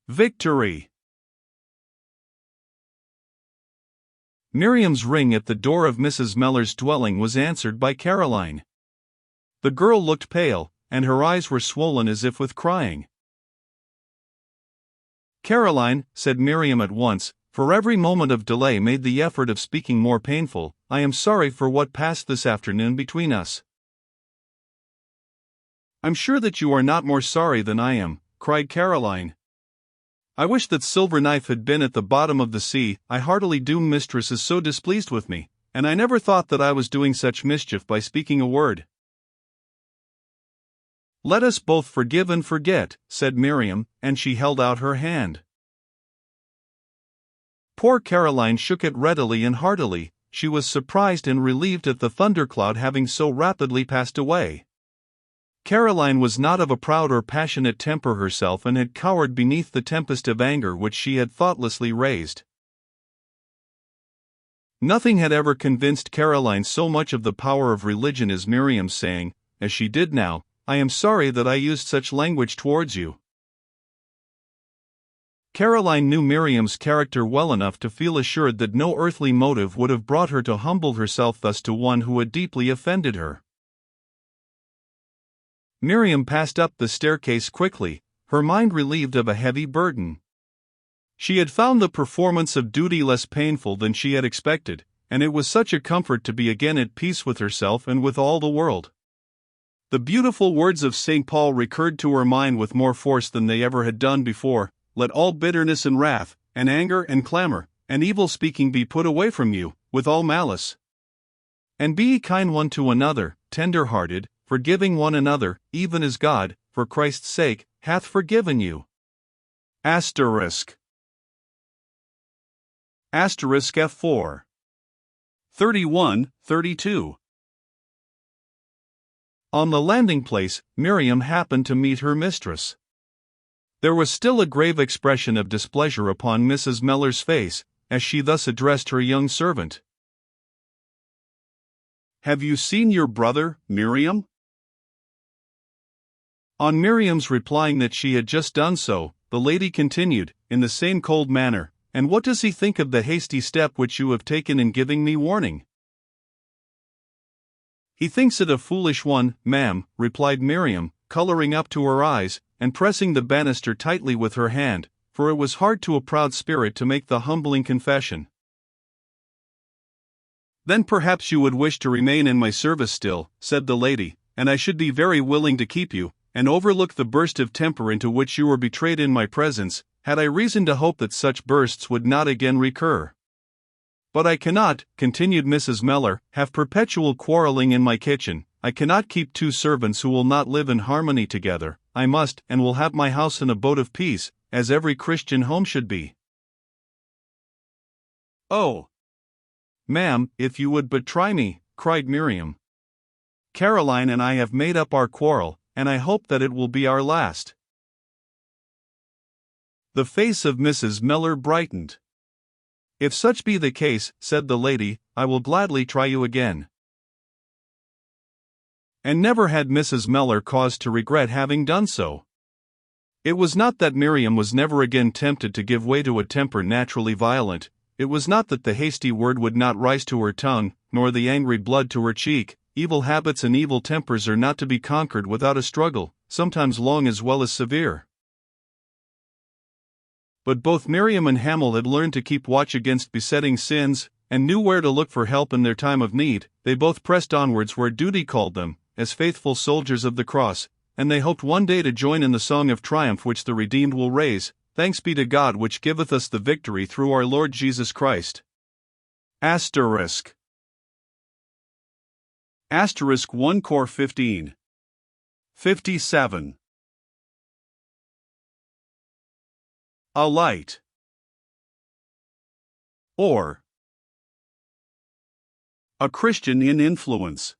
Victory. Miriam's ring at the door of Mrs. Meller's dwelling was answered by Caroline. The girl looked pale, and her eyes were swollen as if with crying. "Caroline," said Miriam at once, for every moment of delay made the effort of speaking more painful, "I am sorry for what passed this afternoon between us." "I'm sure that you are not more sorry than I am," cried Caroline. "I wish that Silverknife had been at the bottom of the sea. I heartily do. Mistress is so displeased with me, and I never thought that I was doing such mischief by speaking a word." "Let us both forgive and forget," said Miriam, and she held out her hand. Poor Caroline shook it readily and heartily. She was surprised and relieved at the thundercloud having so rapidly passed away. Caroline was not of a proud or passionate temper herself and had cowered beneath the tempest of anger which she had thoughtlessly raised. Nothing had ever convinced Caroline so much of the power of religion as Miriam's saying, as she did now, "I am sorry that I used such language towards you." Caroline knew Miriam's character well enough to feel assured that no earthly motive would have brought her to humble herself thus to one who had deeply offended her. Miriam passed up the staircase quickly, her mind relieved of a heavy burden. She had found the performance of duty less painful than she had expected, and it was such a comfort to be again at peace with herself and with all the world. The beautiful words of St. Paul recurred to her mind with more force than they ever had done before: "Let all bitterness and wrath, and anger and clamor, and evil speaking be put away from you, with all malice. And be ye kind one to another, tender-hearted, forgiving one another, even as God, for Christ's sake, hath forgiven you." Asterisk. Asterisk F4. 31-32. On the landing place, Miriam happened to meet her mistress. There was still a grave expression of displeasure upon Mrs. Meller's face, as she thus addressed her young servant. "Have you seen your brother, Miriam?" On Miriam's replying that she had just done so, the lady continued, in the same cold manner, "And what does he think of the hasty step which you have taken in giving me warning?" "He thinks it a foolish one, ma'am," replied Miriam, coloring up to her eyes, and pressing the banister tightly with her hand, for it was hard to a proud spirit to make the humbling confession. "Then perhaps you would wish to remain in my service still," said the lady, "and I should be very willing to keep you, and overlook the burst of temper into which you were betrayed in my presence, had I reason to hope that such bursts would not again recur. But I cannot," continued Mrs. Meller, "have perpetual quarreling in my kitchen. I cannot keep two servants who will not live in harmony together. I must and will have my house an abode of peace, as every Christian home should be." "Oh, ma'am, if you would but try me," cried Miriam. "Caroline and I have made up our quarrel, and I hope that it will be our last." The face of Mrs. Meller brightened. "If such be the case," said the lady, "I will gladly try you again." And never had Mrs. Meller cause to regret having done so. It was not that Miriam was never again tempted to give way to a temper naturally violent, it was not that the hasty word would not rise to her tongue, nor the angry blood to her cheek. Evil habits and evil tempers are not to be conquered without a struggle, sometimes long as well as severe. But both Miriam and Hamel had learned to keep watch against besetting sins, and knew where to look for help in their time of need. They both pressed onwards where duty called them, as faithful soldiers of the cross, and they hoped one day to join in the song of triumph which the redeemed will raise. Thanks be to God which giveth us the victory through our Lord Jesus Christ. Asterisk. Asterisk 1 Cor 15. 57. A light. Or a Christian in influence.